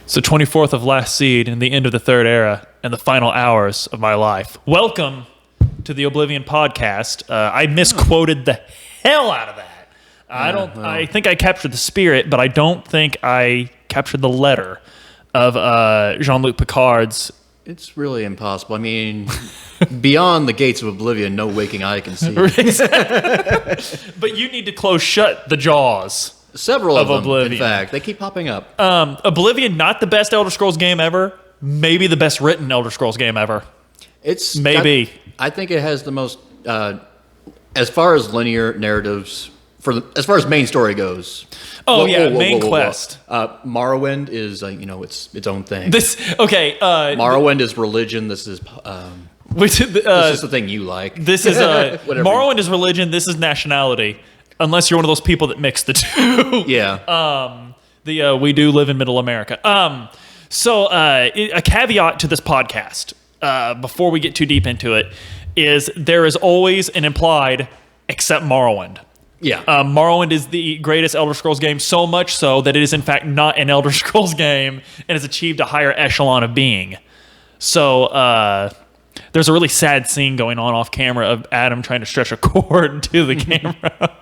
So 24th of Last Seed and the end of the Third Era and the final hours of my life. Welcome to the Oblivion Podcast. I misquoted the hell out of that. I think I captured the spirit, but I don't think I captured the letter of Jean-Luc Picard's. It's really impossible. I mean, beyond the gates of Oblivion, no waking eye can see. But you need to close shut the jaws. Several of them, Oblivion. in fact. They keep popping up. Oblivion, not the best Elder Scrolls game ever. Maybe the best written Elder Scrolls game ever. It's maybe. I think it has the most, as far as linear narratives, as far as main story goes. Main quest. Morrowind is, its own thing. Morrowind is religion. This is this is the thing you like. This is Morrowind is religion. This is nationality. Unless you're one of those people that mix the two. Yeah. We do live in Middle America. A caveat to this podcast, before we get too deep into it, is there is always an implied, except Morrowind. Yeah. Morrowind is the greatest Elder Scrolls game, so much so that it is in fact not an Elder Scrolls game and has achieved a higher echelon of being. So, there's a really sad scene going on off camera of Adam trying to stretch a cord to the camera.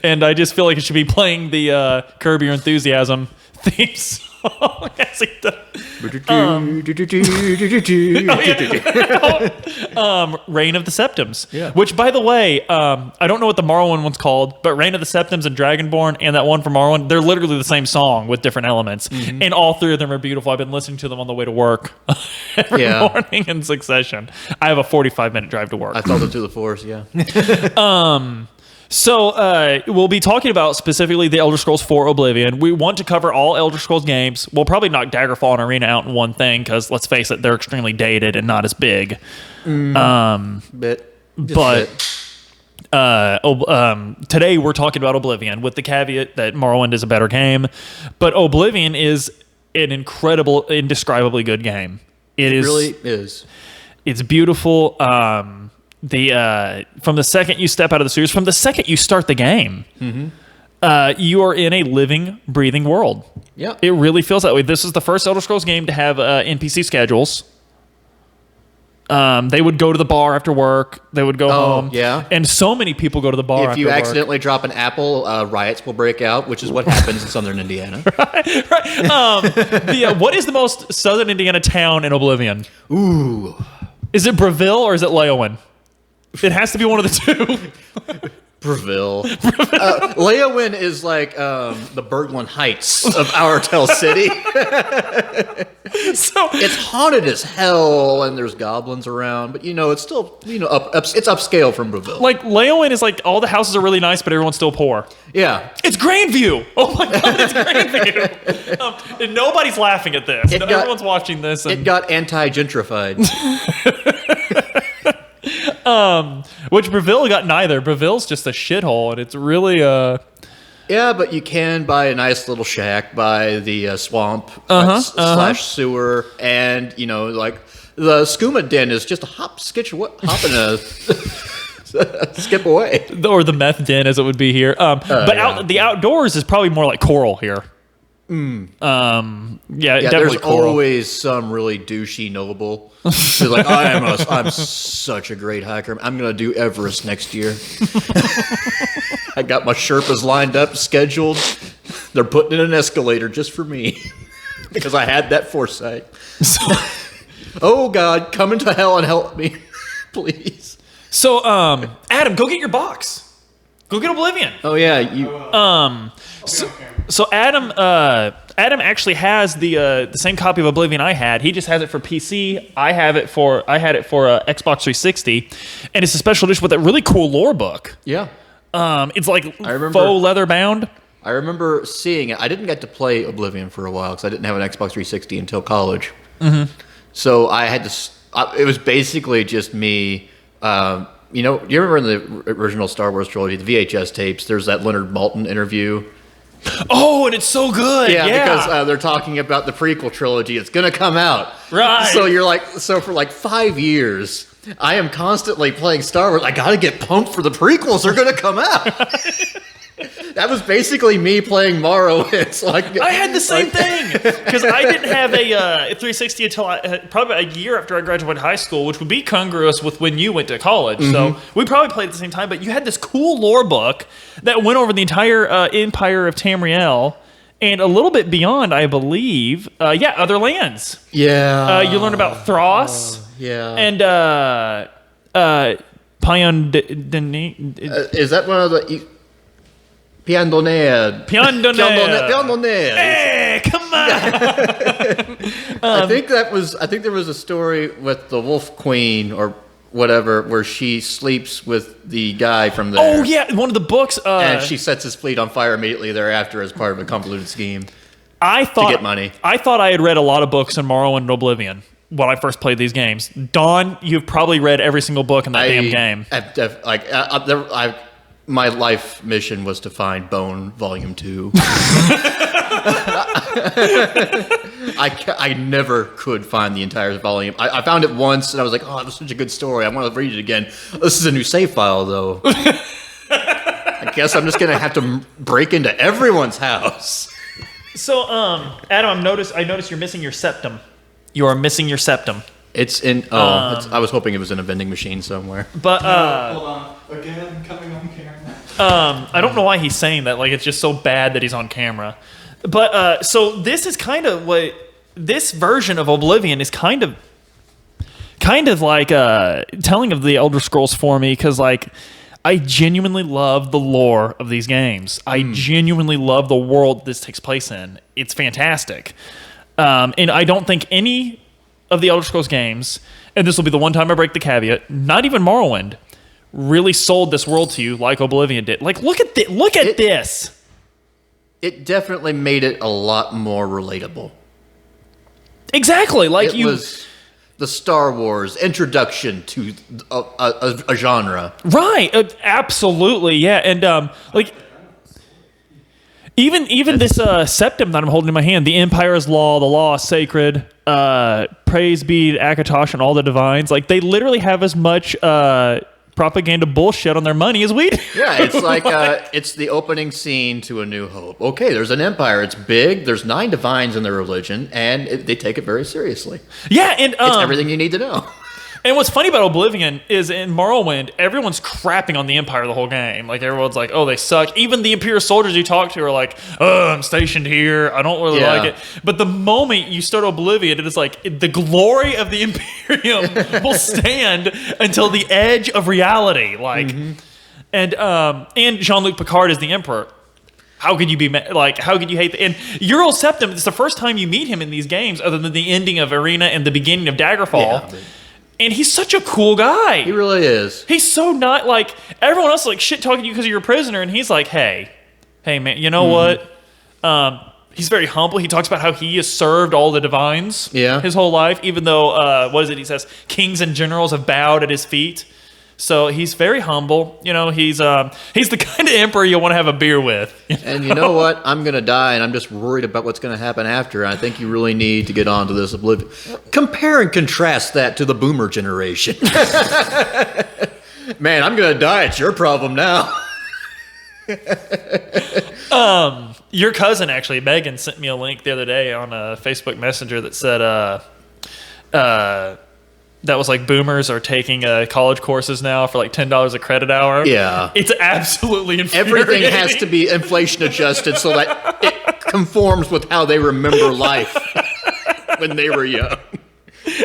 And I just feel like it should be playing the Curb Your Enthusiasm theme song as he does. Reign of the Septums. Yeah. Which, by the way, I don't know what the Morrowind one's called, but Reign of the Septums and Dragonborn and that one from Morrowind, they're literally the same song with different elements. Mm-hmm. And all three of them are beautiful. I've been listening to them on the way to work every morning in succession. I have a 45-minute drive to work. I felt it through the force, yeah. So we'll be talking about specifically the Elder Scrolls 4 Oblivion. We want to cover all Elder Scrolls games. We'll probably knock Daggerfall and Arena out in one thing because, let's face it, they're extremely dated and not as big. Today we're talking about Oblivion with the caveat that Morrowind is a better game. But Oblivion is an incredible, indescribably good game. It really is. It's beautiful. From the second you step out of the sewers, from the second you start the game, you are in a living, breathing world. Yeah, it really feels that way. This is the first Elder Scrolls game to have NPC schedules. They would go to the bar after work. They would go home. Yeah, and so many people go to the bar. If after you accidentally drop an apple, riots will break out, which is what happens in southern Indiana. right. What is the most southern Indiana town in Oblivion? Ooh, is it Breville or is it Leowen? It has to be one of the two. Breville. Leowen is like the Berglund Heights of Hourtell City. So it's haunted as hell, and there's goblins around. But it's still it's upscale from Breville. Like Leowen is like all the houses are really nice, but everyone's still poor. Yeah, it's Grandview. Oh my god, it's Grandview. And nobody's laughing at this. Everyone's watching this. It got anti-gentrified. Which Breville got neither. Breville's just a shithole, and it's really Yeah, but you can buy a nice little shack by the swamp / sewer, and like the skooma den is just a hop and a skip away, or the meth den as it would be here. The outdoors is probably more like coral here. Definitely there's coral. Always some really douchey noble who's like, I'm such a great hiker. I'm gonna do Everest next year. I got my Sherpas lined up, scheduled. They're putting in an escalator just for me because I had that foresight. Oh God, come into hell and help me, please. So, Adam, go get your box. Go get Oblivion. Oh yeah, you. So Adam actually has the same copy of Oblivion I had. He just has it for PC. I had it for Xbox 360, and it's a special edition with a really cool lore book. Yeah. It's like faux leather bound. I remember seeing it. I didn't get to play Oblivion for a while because I didn't have an Xbox 360 until college. Mm-hmm. So I had to. It was basically just me. Do you remember in the original Star Wars trilogy, the VHS tapes? There's that Leonard Maltin interview. Oh, and it's so good. Yeah. Because they're talking about the prequel trilogy. It's going to come out. Right. So for like 5 years, I am constantly playing Star Wars. I got to get pumped for the prequels. They're going to come out. That was basically me playing Morrowind. Like, I had the same thing because I didn't have a 360 until probably a year after I graduated high school, which would be congruous with when you went to college. So we probably played at the same time. But you had this cool lore book that went over the entire empire of Tamriel and a little bit beyond, I believe. Other lands. Yeah. You learn about Thros. Yeah. And Pion. Is that one of the Piandonea? Piandonea. Hey, come on! I think there was a story with the Wolf Queen or whatever where she sleeps with the guy from there. Oh yeah, one of the books. And she sets his fleet on fire immediately thereafter as part of a convoluted scheme. To get money. I thought I had read a lot of books in Morrowind and Oblivion when I first played these games. Don, you've probably read every single book in that damn game. My life mission was to find Bone Volume 2. I never could find the entire volume. I found it once, and I was like, oh, that was such a good story. I want to read it again. This is a new save file, though. I guess I'm just going to have to break into everyone's house. So, Adam, I noticed you're missing your septum. You are missing your septum. It's in. I was hoping it was in a vending machine somewhere. But hold on. Again, coming on camera. I don't know why he's saying that. Like, it's just so bad that he's on camera. But so this is kind of what this version of Oblivion is kind of like telling of the Elder Scrolls for me, because like I genuinely love the lore of these games. I genuinely love the world this takes place in. It's fantastic, and I don't think any of the Elder Scrolls games, and this will be the one time I break the caveat, not even Morrowind, really sold this world to you like Oblivion did. Like, look at this. It definitely made it a lot more relatable. Exactly. Like it was the Star Wars introduction to a genre. Right. Absolutely. Yeah. And like even this septum that I'm holding in my hand, the Empire's law, the law is sacred, praise be to Akatosh and all the divines. Like, they literally have as much propaganda bullshit on their money as we do. Yeah, it's like it's the opening scene to A New Hope. Okay, there's an empire. It's big. There's 9 divines in their religion, and they take it very seriously. Yeah, and it's everything you need to know. And what's funny about Oblivion is in Morrowind, everyone's crapping on the Empire the whole game. Like, everyone's like, oh, they suck. Even the Imperial soldiers you talk to are like, oh, I'm stationed here. I don't really like it. But the moment you start Oblivion, it is like the glory of the Imperium will stand until the edge of reality. Like, and Jean-Luc Picard is the Emperor. How could you be like? How could you hate and Ural Septim? It's the first time you meet him in these games, other than the ending of Arena and the beginning of Daggerfall. Yeah, and he's such a cool guy. He really is. He's so not like everyone else, like shit talking to you because you're a prisoner, and he's like, hey man, you know what? He's very humble. He talks about how he has served all the divines his whole life, even though what is it? He says kings and generals have bowed at his feet. So he's very humble. You know, he's the kind of emperor you want to have a beer with. And you know what? I'm going to die, and I'm just worried about what's going to happen after. I think you really need to get onto this Oblivion. Compare and contrast that to the boomer generation. Man, I'm going to die. It's your problem now. Your cousin, actually, Megan, sent me a link the other day on a Facebook Messenger that said that was like boomers are taking college courses now for like $10 a credit hour. Yeah. It's absolutely infuriating. Everything has to be inflation adjusted so that it conforms with how they remember life when they were young.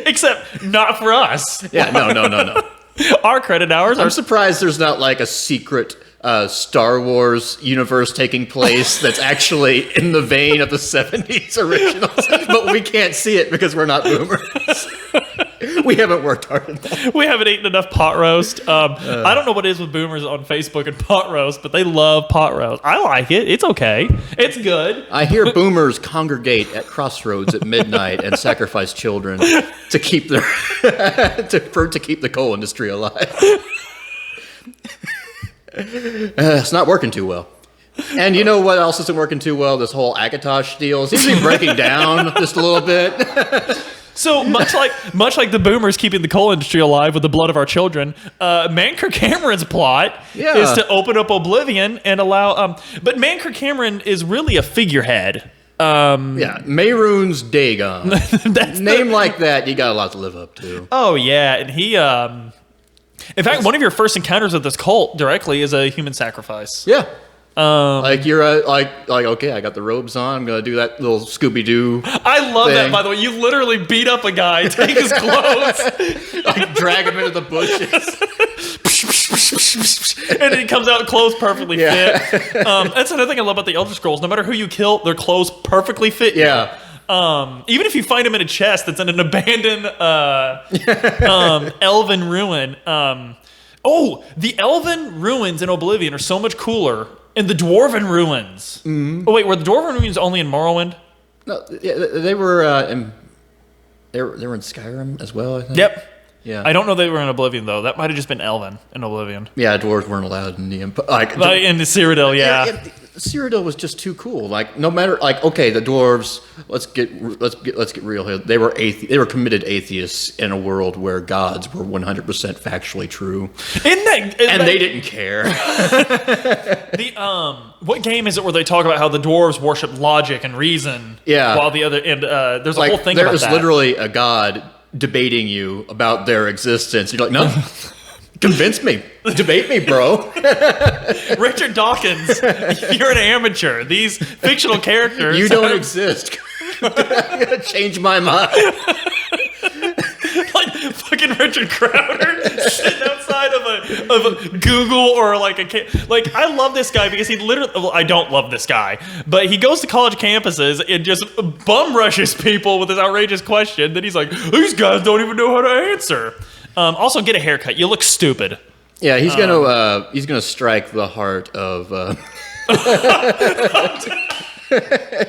Except not for us. Yeah, no. Our credit hours I'm surprised there's not like a secret Star Wars universe taking place that's actually in the vein of the 70s originals, but we can't see it because we're not boomers. We haven't worked hard enough. We haven't eaten enough pot roast. I don't know what it is with boomers on Facebook and pot roast, but they love pot roast. I like it. It's okay. It's good. I hear boomers congregate at crossroads at midnight and sacrifice children to keep their to keep the coal industry alive. It's not working too well. And you know what else isn't working too well? This whole Akatosh deal seems to be breaking down just a little bit. So much like the boomers keeping the coal industry alive with the blood of our children, Manker Cameron's plot is to open up Oblivion and allow. But Manker Cameron is really a figurehead. Mehrunes Dagon. Name like that, you got a lot to live up to. Oh yeah, and he. In fact, one of your first encounters with this cult directly is a human sacrifice. Yeah. Like you're like okay, I got the robes on. I'm gonna do that little Scooby Doo. I love that. By the way, you literally beat up a guy, take his clothes, like drag him into the bushes, and he comes out clothes perfectly fit. That's another thing I love about the Elder Scrolls. No matter who you kill, their clothes perfectly fit. Yeah. Even if you find him in a chest that's in an abandoned elven ruin. The elven ruins in Oblivion are so much cooler. And the dwarven ruins. Mm-hmm. Oh wait, were the dwarven ruins only in Morrowind? No, they were in Skyrim as well, I think. Yep. Yeah. I don't know they were in Oblivion though. That might have just been elven in Oblivion. Yeah, dwarves weren't allowed in the in the Cyrodiil, yeah. Cyrodiil was just too cool. Like no matter okay, the dwarves. Let's get real here. They were committed atheists in a world where gods were 100% factually true. They didn't care. What game is it where they talk about how the dwarves worship logic and reason? Yeah. While the other there's a whole thing about that. There's literally a god debating you about their existence. You're like, no. Convince me. Debate me, bro. Richard Dawkins, you're an amateur. These fictional characters. You don't exist. I'm gonna change my mind. Like fucking Richard Crowder sitting outside of a Google or like I love this guy because he literally. Well, I don't love this guy, but he goes to college campuses and just bum rushes people with his outrageous question. Then he's like, "These guys don't even know how to answer." Also, get a haircut. You look stupid. Yeah, he's gonna strike the heart of.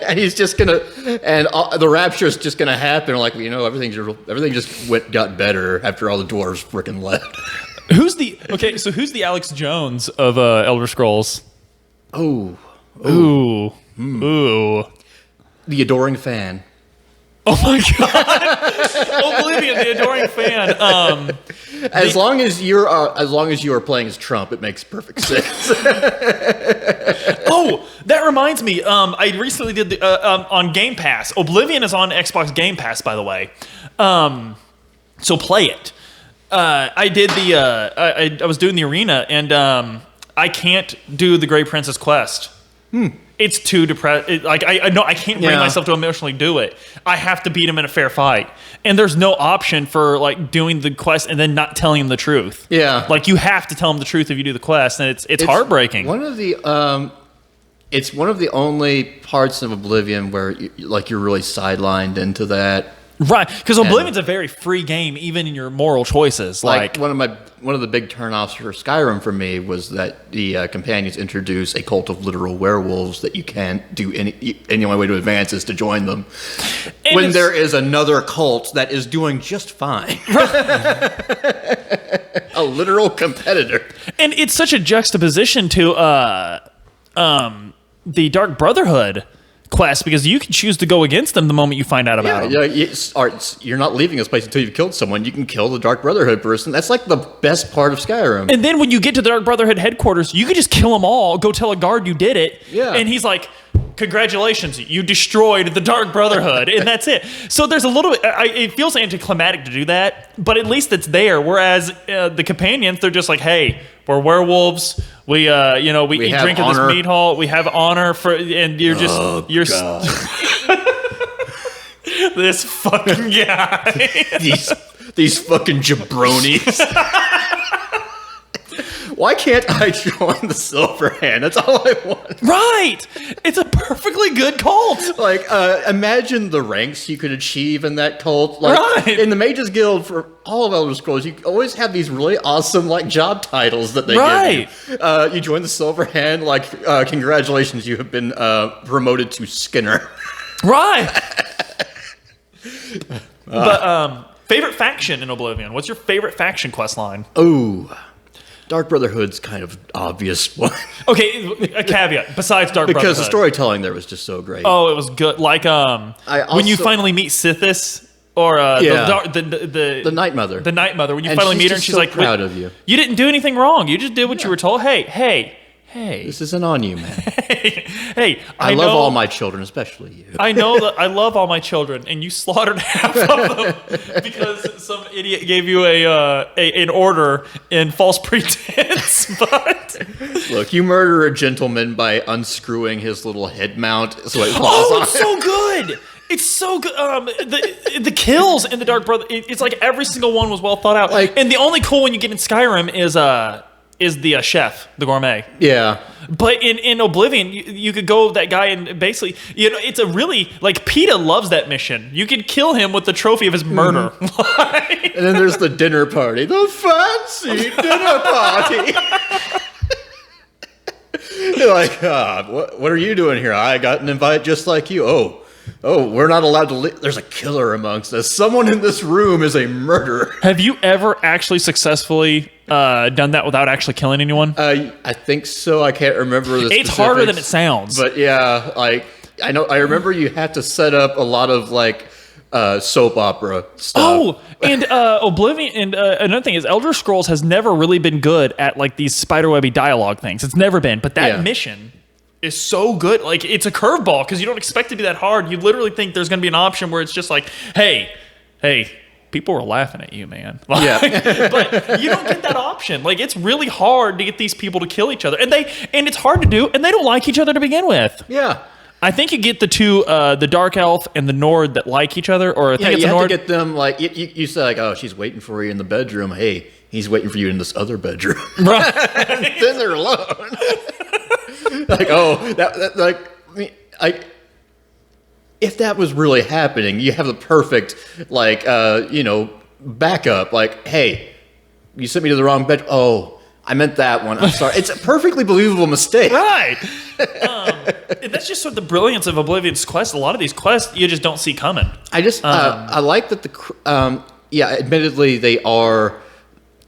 And he's just gonna, and the rapture is just gonna happen. Like everything just got better after all the dwarves freaking left. Who's the Alex Jones of Elder Scrolls? Ooh. The adoring fan. Oh my god! Oblivion, the adoring fan. As long as you are playing as Trump, it makes perfect sense. Oh, that reminds me. I recently did the on Game Pass. Oblivion is on Xbox Game Pass, by the way. So play it. I did I was doing the arena, and I can't do the Grey Princess quest. It's too depressed. I can't bring myself to emotionally do it. I have to beat him in a fair fight, and there's no option for like doing the quest and then not telling him the truth. Yeah, like you have to tell him the truth if you do the quest, and it's heartbreaking. It's one of the only parts of Oblivion where you're really sidelined into that. Right, because Oblivion's a very free game, even in your moral choices. Like one of the big turnoffs for Skyrim for me was that the companions introduce a cult of literal werewolves that you can't do any only way to advance is to join them. And when there is another cult that is doing just fine, a literal competitor, and it's such a juxtaposition to the Dark Brotherhood quest, because you can choose to go against them the moment you find out about them. You're not leaving this place until you've killed someone. You can kill the Dark Brotherhood person. That's like the best part of Skyrim. And then when you get to the Dark Brotherhood headquarters, you can just kill them all, go tell a guard you did it, and he's like, congratulations, you destroyed the Dark Brotherhood, and that's it. So there's a little bit, it feels anticlimactic to do that, but at least it's there, whereas the companions, they're just like, hey, we're werewolves, we drink at this meat hall, we have honor and you're just, this fucking guy. these fucking jabronis. Why can't I join the Silver Hand? That's all I want. Right! It's a perfectly good cult. Like, imagine the ranks you could achieve in that cult. Like, right. In the Mages Guild, for all of Elder Scrolls, you always have these really awesome, like, job titles that they give you. You join the Silver Hand, like, congratulations, you have been promoted to Skinner. Right! But, favorite faction in Oblivion? What's your favorite faction quest line? Ooh. Dark Brotherhood's kind of obvious one. Okay, a caveat besides Dark Brotherhood. Because the storytelling there was just so great. Oh, it was good. Like when you finally meet Sithis or Yeah. the Night Mother. The Night Mother. When you And finally she's meet her, and just she's so like, proud of you. You didn't do anything wrong. You just did what you were told. Hey. This isn't on you, man. Hey, I love all my children, especially you. I know that I love all my children, and you slaughtered half of them because some idiot gave you an order in false pretense. But Look, you murder a gentleman by unscrewing his little head mount so it falls on. it's so good. It's so good. The kills in the Dark Brother. It's like every single one was well thought out. And the only cool one you get in Skyrim is the chef, the gourmet. Yeah. But in Oblivion, you could go with that guy and basically, it's a really, like, PETA loves that mission. You could kill him with the trophy of his murder. And then there's the dinner party. The fancy dinner party. You're like, what are you doing here? I got an invite just like you. Oh, we're not allowed to leave. There's a killer amongst us. Someone in this room is a murderer. Have you ever actually successfully done that without actually killing anyone? I think so. I can't remember the It's specifics, harder than it sounds. But yeah, like I remember you had to set up a lot of like soap opera stuff. Oh, and Oblivion, and another thing is Elder Scrolls has never really been good at like these spiderwebby dialogue things. It's never been. But that mission is so good. Like, it's a curveball because you don't expect it to be that hard. You literally think there's going to be an option where it's just like, hey, people were laughing at you, man. Like, Yeah. but you don't get that option. Like, it's really hard to get these people to kill each other. And it's hard to do, and they don't like each other to begin with. Yeah. I think you get the two, the Dark Elf and the Nord that like each other, or I think it's you a have Nord. to get them like you say like, oh, she's waiting for you in the bedroom. Hey, he's waiting for you in this other bedroom. Right. Then they're alone. Like, oh, that like, if that was really happening, you have the perfect like backup. Like, hey, you sent me to the wrong bed. Oh, I meant that one. I'm sorry. It's a perfectly believable mistake. Right. And that's just sort of the brilliance of Oblivion's quest. A lot of these quests you just don't see coming. I just I like that admittedly they are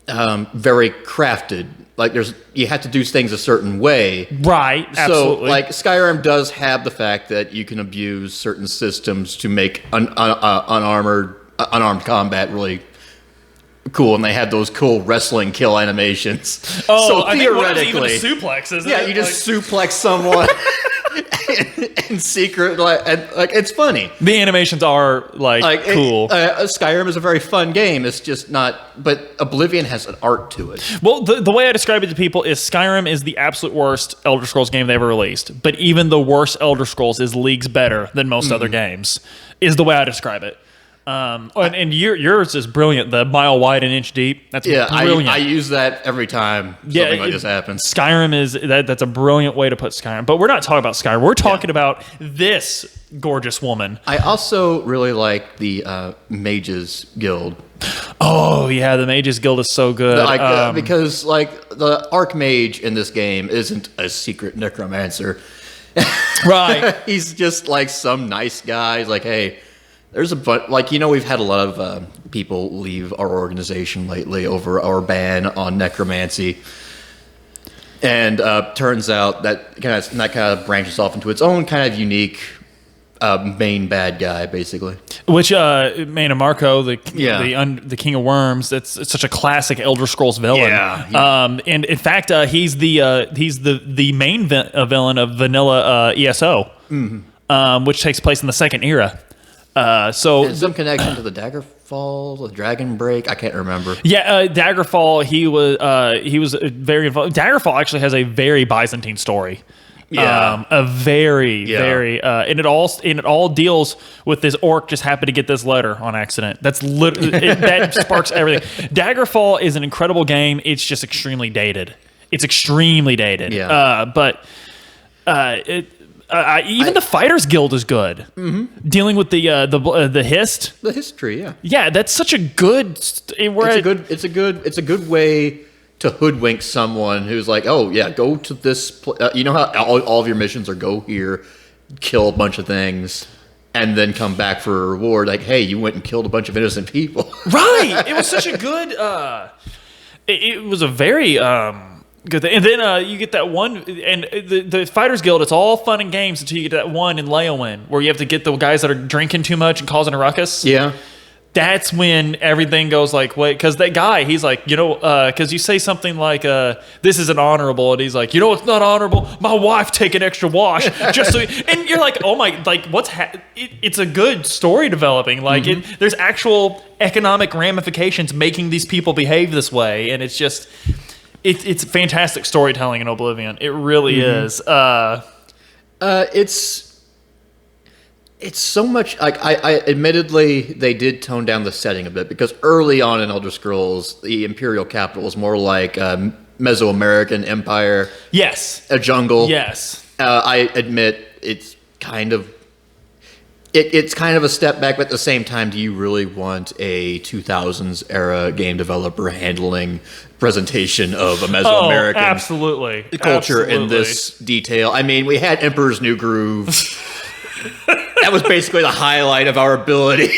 very crafted. Like you have to do things a certain way. Right. Absolutely. So like Skyrim does have the fact that you can abuse certain systems to make unarmed combat really cool, and they had those cool wrestling kill animations. Oh, so I theoretically, think one is even a suplex, isn't it? yeah, you just suplex someone in secret, like it's funny. The animations are like cool. Skyrim is a very fun game. It's just not, but Oblivion has an art to it. Well, the way I describe it to people is Skyrim is the absolute worst Elder Scrolls game they ever released, but even the worst Elder Scrolls is leagues better than most other games, is the way I describe it. And yours is brilliant. The mile wide and inch deep. That's brilliant. I use that every time something like this happens. Skyrim is that's a brilliant way to put Skyrim. But we're not talking about Skyrim. We're talking about this gorgeous woman. I also really like the Mages Guild. Oh yeah, the Mages Guild is so good. Because like the Archmage in this game isn't a secret necromancer. Right. He's just like some nice guy. He's like, hey, there's a bunch, like, we've had a lot of people leave our organization lately over our ban on necromancy. And turns out that kind of branches off into its own kind of unique main bad guy, basically. Which Mana Marco, the King of Worms, it's such a classic Elder Scrolls villain. Yeah. And in fact, he's the main villain of vanilla ESO, which takes place in the second era. So some connection to the Daggerfall, the Dragon Break. I can't remember. Yeah, Daggerfall. He was very involved. Daggerfall actually has a very Byzantine story. Yeah, very, and it all deals with this orc just happened to get this letter on accident. That's that sparks everything. Daggerfall is an incredible game. It's just extremely dated. It's extremely dated. Yeah, even the Fighters Guild is good. Mm-hmm. Dealing with the hist, the history. Yeah, that's such a good. It's a good way to hoodwink someone who's like, oh yeah, go to this. You know how all of your missions are go here, kill a bunch of things, and then come back for a reward. Like, hey, you went and killed a bunch of innocent people. Right. It was such a good. It was a very. Good thing. And then you get that one, and the Fighters Guild, it's all fun and games until you get that one in Leowen, where you have to get the guys that are drinking too much and causing a ruckus. Yeah. that's when everything goes like, wait, because that guy, he's like, because you say something like, this isn't honorable, and he's like, it's not honorable. My wife take an extra wash just so, and you're like, oh my, like it's a good story developing. Like there's actual economic ramifications making these people behave this way, and it's just, it's fantastic storytelling in Oblivion. It really is. It's so much like I admittedly they did tone down the setting a bit because early on in Elder Scrolls the Imperial capital was more like Mesoamerican empire. Yes. A jungle. Yes. I admit it's kind of a step back, but at the same time, do you really want a 2000s era game developer handling presentation of a Mesoamerican absolutely. culture in this detail? I mean, we had Emperor's New Groove. That was basically the highlight of our ability.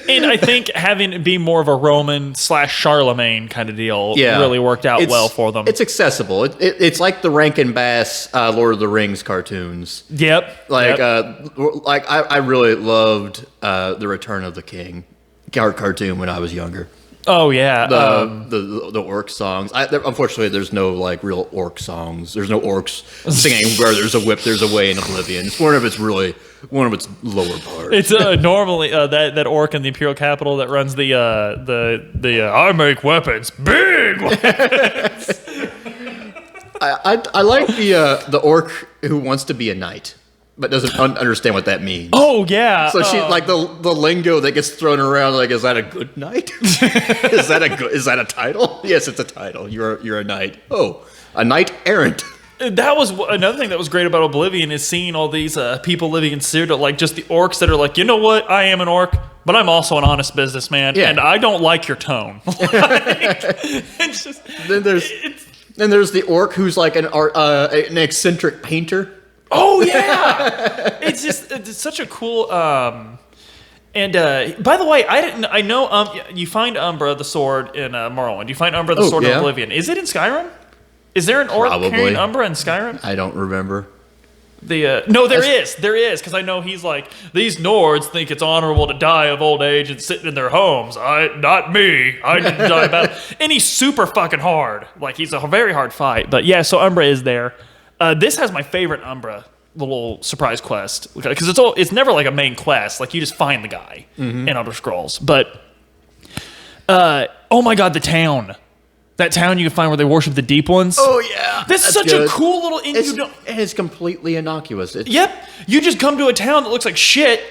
And I think having it be more of a Roman / Charlemagne kind of deal really worked out well for them. It's accessible. It's like the Rankin Bass Lord of the Rings cartoons. Yep. I really loved the Return of the King cartoon when I was younger. Oh yeah, the orc songs. Unfortunately, there's no like real orc songs. There's no orcs singing "Where there's a whip, there's a way" in Oblivion. It's one of its lower parts. It's normally that orc in the Imperial capital that runs the I make weapons, big weapons. I like the orc who wants to be a knight but doesn't understand what that means. Oh yeah. So she like the lingo that gets thrown around. Like, is that a good knight? Is that a title? Yes, it's a title. You're a knight. Oh, a knight errant. That was another thing that was great about Oblivion is seeing all these people living in Cyrodiil, like just the orcs that are like, you know what, I am an orc, but I'm also an honest businessman, and I don't like your tone. It's just, then there's the orc who's like an eccentric painter. Oh yeah, it's such a cool. And by the way, I know you find Umbra the sword in Morrowind. You find Umbra the sword in Oblivion. Is it in Skyrim? Is there an orc carrying Umbra in Skyrim? I don't remember. No, there is, because I know he's like, these Nords think it's honorable to die of old age and sitting in their homes. Not me. I didn't die about it. And he's super fucking hard. Like, he's a very hard fight. But yeah, so Umbra is there. This has my favorite Umbra little surprise quest because it's never like a main quest. Like, you just find the guy in Elder Scrolls. But oh my god, the town. That town you can find where they worship the deep ones. Oh yeah, that's such a cool little. And it's completely innocuous. Yep, you just come to a town that looks like shit.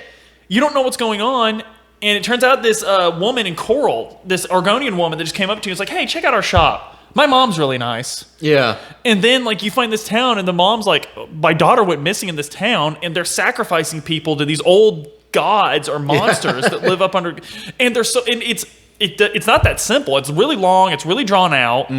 You don't know what's going on, and it turns out this woman in Coral, this Argonian woman that just came up to you, is like, "Hey, check out our shop. My mom's really nice." Yeah. And then like you find this town, and the mom's like, "My daughter went missing in this town, and they're sacrificing people to these old gods or monsters that live up under." And they're it's not that simple. It's really long. It's really drawn out,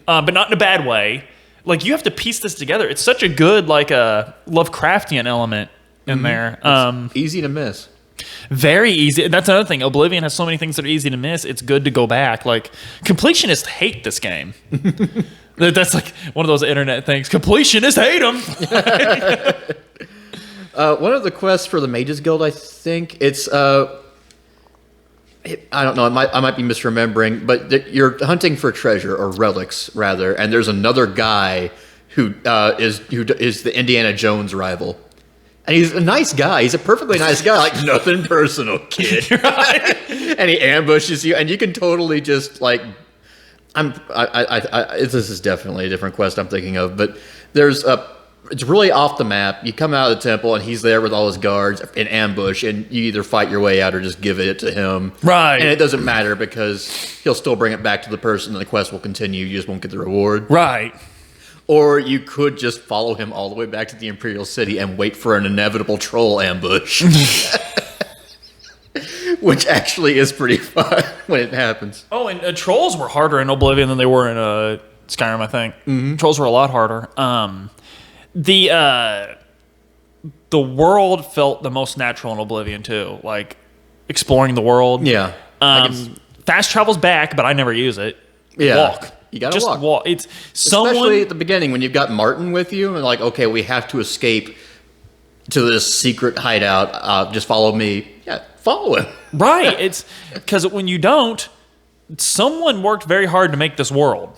but not in a bad way. Like, you have to piece this together. It's such a good, like, a Lovecraftian element in there. It's easy to miss. Very easy. That's another thing. Oblivion has so many things that are easy to miss. It's good to go back. Like, completionists hate this game. That's like one of those internet things. Completionists hate them. One of the quests for the Mages Guild, I think, it's... I don't know. I might be misremembering, but you're hunting for treasure or relics, rather. And there's another guy who is the Indiana Jones rival, and he's a nice guy. He's a perfectly nice guy. Like, nothing personal, kid. Right? And he ambushes you, and you can totally just like. This is definitely a different quest I'm thinking of, but there's a. It's really off the map. You come out of the temple, and he's there with all his guards in ambush, and you either fight your way out or just give it to him. Right. And it doesn't matter because he'll still bring it back to the person, and the quest will continue. You just won't get the reward. Right. Or you could just follow him all the way back to the Imperial City and wait for an inevitable troll ambush. Which actually is pretty fun when it happens. Oh, and trolls were harder in Oblivion than they were in Skyrim, I think. Mm-hmm. Trolls were a lot harder. The world felt the most natural in Oblivion too, like exploring the world. Yeah. Fast travel's back, but I never use it. Yeah. Walk. You gotta just walk. It's especially at the beginning when you've got Martin with you and like, okay, we have to escape to this secret hideout. Just follow me. Yeah, follow him. Right. It's because when you don't, someone worked very hard to make this world.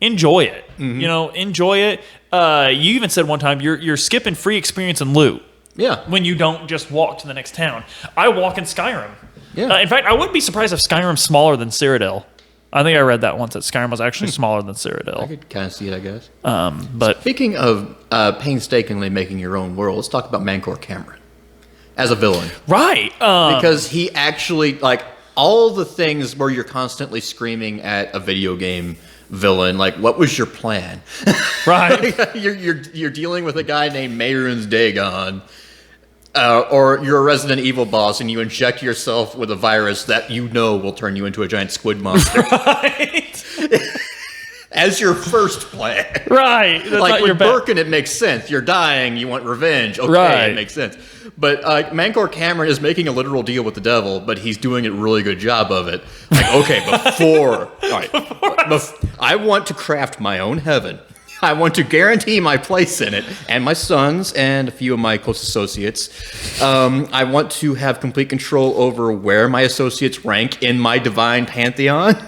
Enjoy it. Enjoy it. You even said one time you're skipping free experience and loot. Yeah. When you don't just walk to the next town. I walk in Skyrim. Yeah. In fact, I wouldn't be surprised if Skyrim's smaller than Cyrodiil. I think I read that once, that Skyrim was actually smaller than Cyrodiil. I could kind of see it, I guess. But Speaking of painstakingly making your own world, let's talk about Mancor Cameron as a villain. right. Because he actually, like, all the things where you're constantly screaming at a video game villain, like, what was your plan? Right. you're dealing with a guy named Mehrunes Dagon, or you're a Resident Evil boss and you inject yourself with a virus that will turn you into a giant squid monster. Right. As your first plan. Right. That's Like not your with bet. Birkin, it makes sense. You're dying, you want revenge. Okay, Right. it makes sense. But Mancor Cameron is making a literal deal with the devil, but he's doing a really good job of it. Like, okay, I want to craft my own heaven. I want to guarantee my place in it, and my sons, and a few of my close associates. I want to have complete control over where my associates rank in my divine pantheon.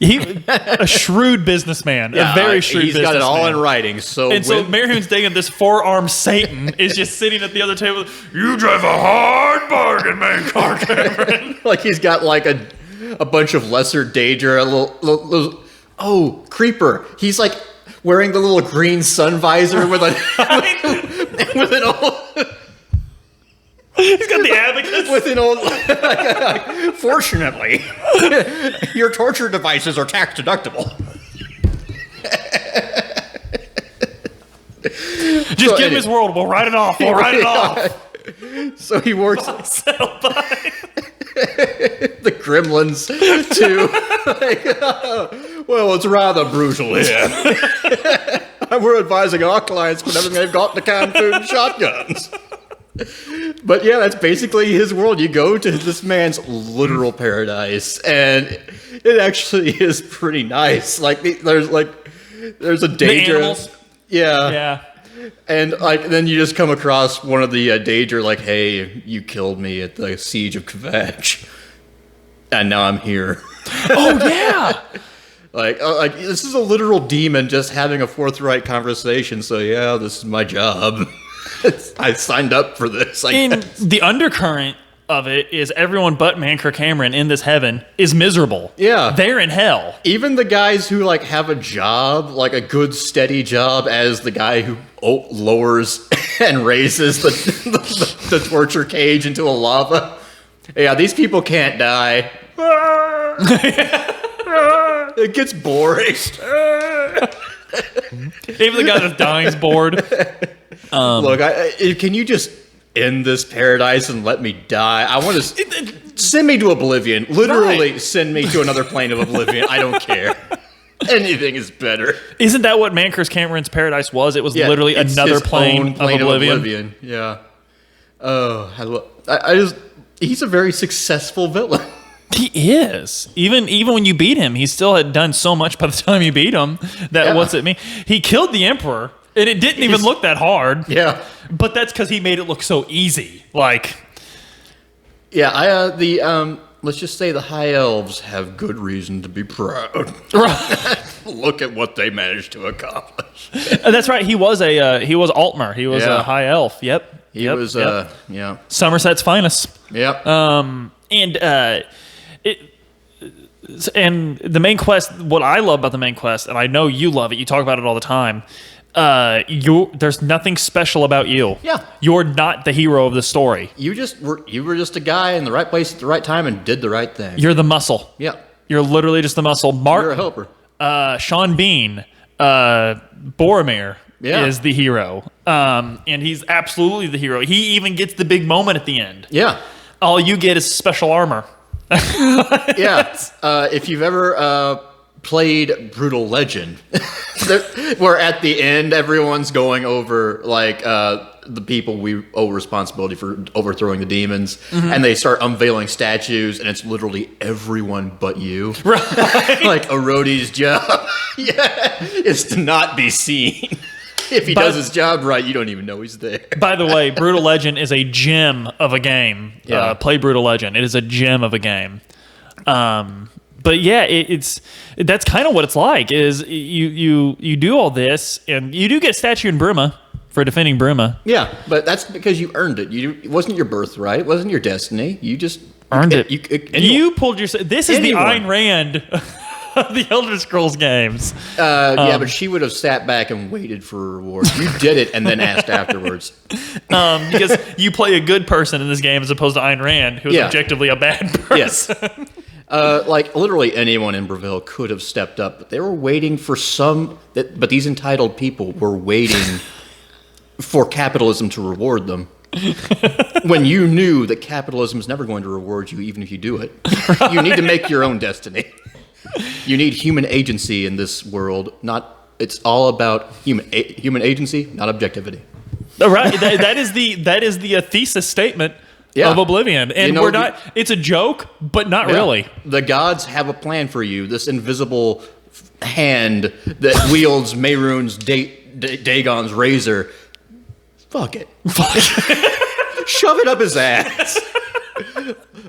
A shrewd businessman. A very shrewd he's businessman. got it all in writing. So Mehrunes Dagon, this four-armed Satan, is just sitting at the other table. You drive a hard bargain, Mancor Cameron. like he's got like a bunch of lesser danger, a little creeper. He's like wearing the little green sun visor with an old. He's got the abacus. With an old. Fortunately, your torture devices are tax deductible. Just give him his world. We'll write it off. We'll write it off. So he works Settle by. the gremlins too. Well, it's rather brutal here. We're advising our clients whenever they've got the canned food and shotguns. But yeah, that's basically his world. You go to this man's literal paradise, and it actually is pretty nice. Like there's a danger. The animals. Yeah. And like then you just come across one of the danger, like, hey, you killed me at the siege of Kvetch, and now I'm here. Oh yeah. Like this is a literal demon just having a forthright conversation. So yeah, this is my job. I signed up for this. And the undercurrent of it is everyone but Mancor Cameron in this heaven is miserable. Yeah. They're in hell. Even the guys who like have a job, like a good steady job, as the guy who lowers and raises the torture cage into a lava. Yeah, these people can't die. It gets boring. Even the guy that's dying is bored. Look, can you just end this paradise and let me die? I want to send me to Oblivion. Literally, send me to another plane of Oblivion. I don't care. Anything is better. Isn't that what Mancor Cameron's paradise was? It was literally it's another his plane, own plane of Oblivion. Yeah. Oh, he's a very successful villain. He is. Even when you beat him, he still had done so much by the time you beat him that what's it mean? He killed the Emperor, and it didn't even look that hard. Yeah. But that's because he made it look so easy. Like, yeah, let's just say the High Elves have good reason to be proud. Look at what they managed to accomplish. That's right. He was Altmer. He was a High Elf. Yep. He was yeah. Somerset's finest. Yep. And the main quest, what I love about the main quest, and I know you love it, you talk about it all the time, there's nothing special about you. Yeah. You're not the hero of the story. You were just a guy in the right place at the right time and did the right thing. You're the muscle. Yeah. You're literally just the muscle. You're a helper. Sean Bean, Boromir Yeah. is the hero. And he's absolutely the hero. He even gets the big moment at the end. Yeah. All you get is special armor. Yeah. If you've ever played Brutal Legend, where at the end everyone's going over like the people we owe responsibility for overthrowing the demons, and they start unveiling statues, and it's literally everyone but you. Right. Like Erodi's job, is to not be seen. If he does his job right, you don't even know he's there. By the way, Brutal Legend is a gem of a game. Yeah. Play Brutal Legend. It is a gem of a game. But yeah, that's kind of what it's like. Is you do all this, and you do get a statue in Bruma for defending Bruma. Yeah, but that's because you earned it. It wasn't your birthright. It wasn't your destiny. You just Earned it. You pulled your. This is Anyone. the Ayn Rand of the Elder Scrolls games. Yeah, but she would have sat back and waited for a reward. You did it and then asked afterwards. Because you play a good person in this game as opposed to Ayn Rand, who's objectively a bad person. Yes. Like literally anyone in Breville could have stepped up, but they were waiting for but these entitled people were waiting for capitalism to reward them. When you knew that capitalism is never going to reward you, even if you do it. You need to make your own destiny. You need human agency in this world. It's all about human agency, not objectivity. Right. That is the thesis statement of Oblivion, and we're not. It's a joke, but not really. The gods have a plan for you. This invisible hand that wields Mehrunes Dagon's razor. Fuck it. Shove it up his ass.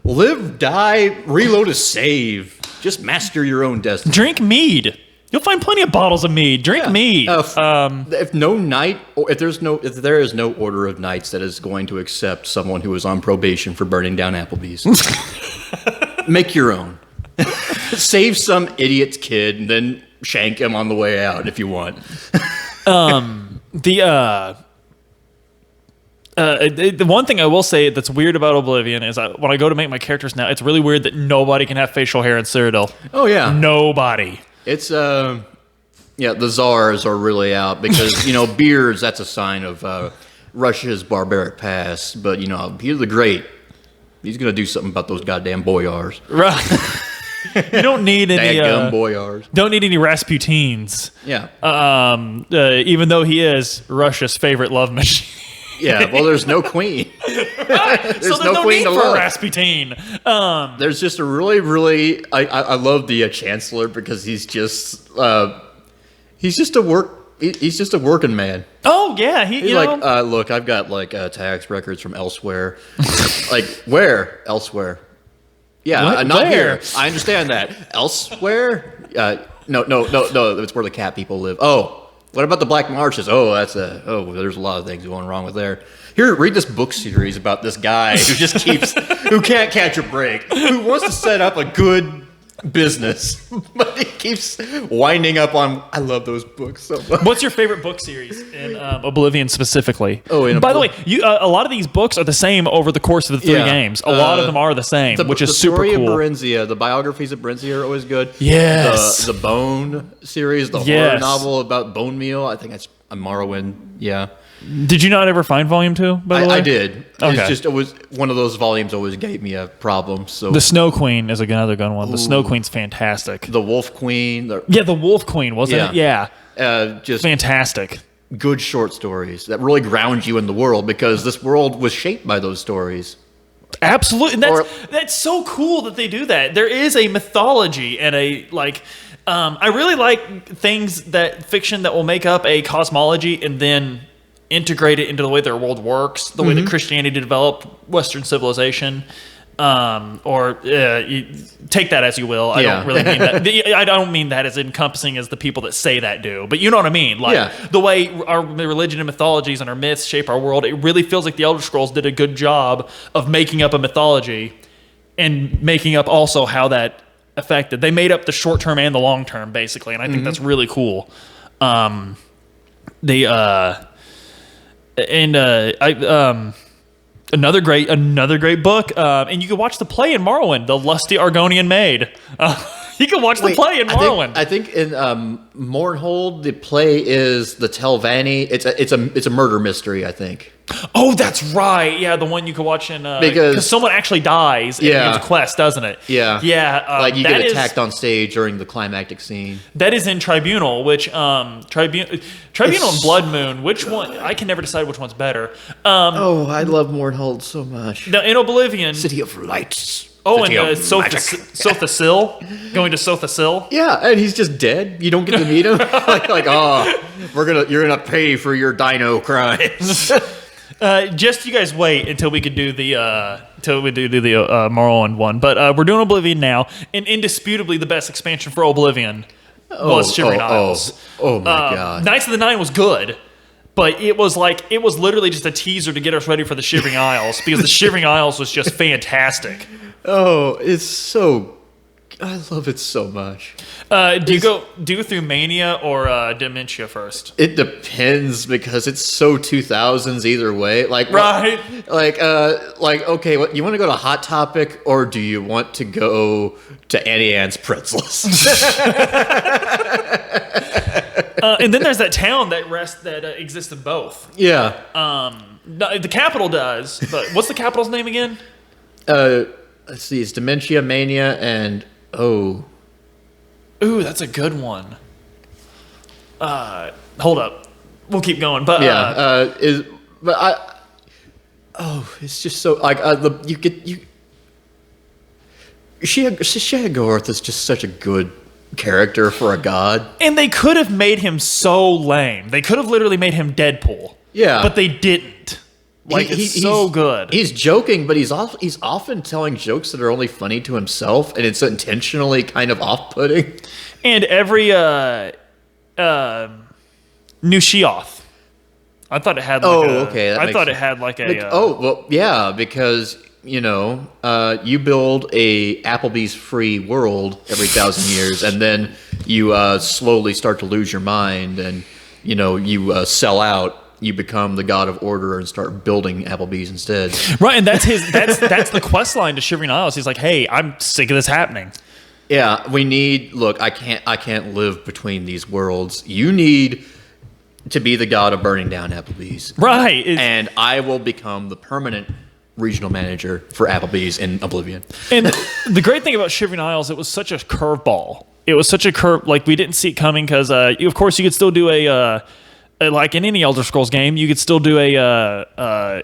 Live, die, reload a save. Just master your own destiny. Drink mead. You'll find plenty of bottles of mead. Drink mead. If there is no order of knights that is going to accept someone who is on probation for burning down Applebee's, make your own. Save some idiot's kid and then shank him on the way out if you want. The one thing I will say that's weird about Oblivion is when I go to make my characters now, it's really weird that nobody can have facial hair in Cyrodiil. Oh yeah, nobody. It's the czars are really out because beards. That's a sign of Russia's barbaric past. But Peter the Great, he's gonna do something about those goddamn boyars. Right. You don't need any boyars. Don't need any Rasputins. Yeah. Even though he is Russia's favorite love machine. Yeah, well, there's no queen. There's no queen need for Rasputin. There's just a really, I love the Chancellor because he's just a working man. Oh yeah, he's like, look, I've got tax records from elsewhere. Like where elsewhere? Yeah, not here. I understand that. Elsewhere? No. It's where the cat people live. Oh. What about the Black Marshes? Oh, there's a lot of things going wrong with there. Here, read this book series about this guy who can't catch a break, who wants to set up a good business, but he keeps winding up on. I love those books so much. What's your favorite book series in Oblivion specifically? Oh, by the way, a lot of these books are the same over the course of the three games. A lot of them are the same, which is super cool. The story of Berenzia, the biographies of Berenzia are always good. Yes. The Bone series, the horror novel about bone meal. I think that's a Morrowind. Yeah. Did you not ever find Volume 2, by the way? I did. Okay. It was one of those volumes always gave me a problem. So The Snow Queen is another good one. The Snow Queen's fantastic. The Wolf Queen. The Wolf Queen, wasn't it? Yeah. Just fantastic. Good short stories that really ground you in the world because this world was shaped by those stories. Absolutely. That's so cool that they do that. There is a mythology and I really like fiction that will make up a cosmology and then integrate it into the way their world works, the way that Christianity developed Western civilization, or you take that as you will. I don't really mean that. I don't mean that as encompassing as the people that say that do, but you know what I mean. The way our religion and mythologies and our myths shape our world, it really feels like the Elder Scrolls did a good job of making up a mythology and making up also how that affected. They made up the short term and the long term, basically, and I think that's really cool. Another great book, and you can watch the play in Morrowind, The Lusty Argonian Maid. You can watch the play in Morrowind. I think in Mournhold, the play is the Telvanni. It's a murder mystery, I think. Oh, that's right. Yeah, the one you can watch in because someone actually dies in the quest, doesn't it? Yeah, yeah. You get attacked on stage during the climactic scene. That is in Tribunal, which Tribunal and Blood Moon. Which one? I can never decide which one's better. I love Mournhold so much. Now, in Oblivion, City of Lights. Oh, and Sothasil, going to Sothasil. Yeah, and he's just dead. You don't get to meet him. You're gonna pay for your dino crimes. Just you guys wait until we could do the Morrowind one. But we're doing Oblivion now, and indisputably the best expansion for Oblivion was Shivering Isles. Oh my god! Knights of the Nine was good, but it was literally just a teaser to get us ready for the Shivering Isles because the Shivering Isles was just fantastic. Oh, it's so. I love it so much. Do you go through Mania or Dementia first? It depends because it's so 2000s either way. Right. Okay, what, you want to go to Hot Topic or do you want to go to Annie Ann's Pretzels? And then there's that town that exists in both. Yeah. The capital does, but what's the capital's name again? Let's see. It's Dementia, Mania, and ooh, that's a good one. Hold up, we'll keep going. But it's just so Sheogorath is just such a good character for a god. And they could have made him so lame. They could have literally made him Deadpool. Yeah, but they didn't. He's so good. He's joking, but he's often telling jokes that are only funny to himself, and it's intentionally kind of off-putting. And every New Sheoth, I thought it had. Because you build a Applebee's free world every 1,000 years, and then you slowly start to lose your mind, and you sell out. You become the god of order and start building Applebee's instead. Right, and that's the quest line to Shivering Isles. He's like, "Hey, I'm sick of this happening." Yeah, I can't live between these worlds. You need to be the god of burning down Applebee's. Right. And I will become the permanent regional manager for Applebee's in Oblivion. And the great thing about Shivering Isles, it was such a curveball. It was such a curve, we didn't see it coming because, of course, you could still do like in any Elder Scrolls game, you could still do a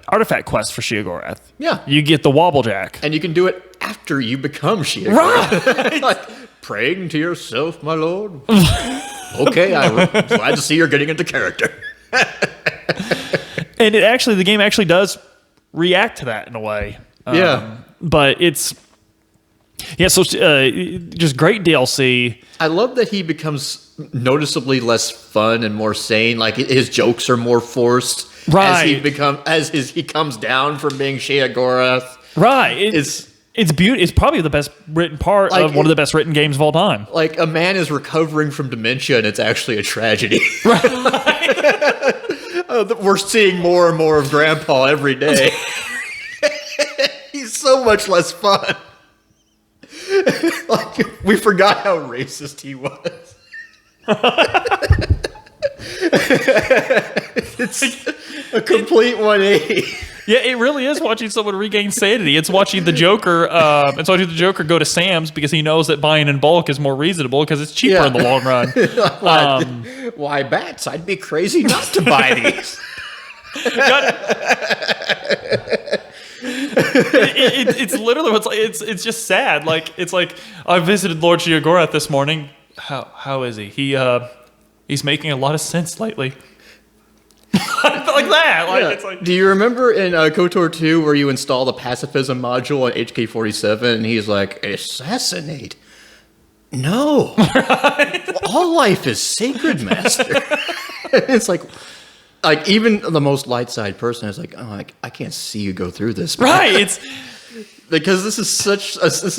artifact quest for Sheogorath. Yeah. You get the Wobblejack. And you can do it after you become Sheogorath. Right. Praying to yourself, my lord. Okay, I'm glad to see you're getting into character. And the game actually does react to that in a way. But it's... Yeah, so just great DLC. I love that he becomes noticeably less fun and more sane. His jokes are more forced, right? As he comes down from being Sheogorath, right? It's beautiful. It's probably the best written part of one of the best written games of all time. A man is recovering from dementia, and it's actually a tragedy. Right. We're seeing more and more of Grandpa every day. He's so much less fun. We forgot how racist he was. It's a complete 180. Yeah, it really is watching someone regain sanity. It's watching the Joker. It's watching the Joker go to Sam's because he knows that buying in bulk is more reasonable because it's cheaper in the long run. Why bats? I'd be crazy not to buy these. It's literally it's just sad. It's like I visited Lord Sheogorath this morning. How is he? He's making a lot of sense lately. Like that. It's like. Do you remember in KOTOR 2 where you install the pacifism module on HK47 and he's like, assassinate? No. All life is sacred, master. It's like even the most light side person is like, oh, I can't see you go through this. Man. Right. It's because this is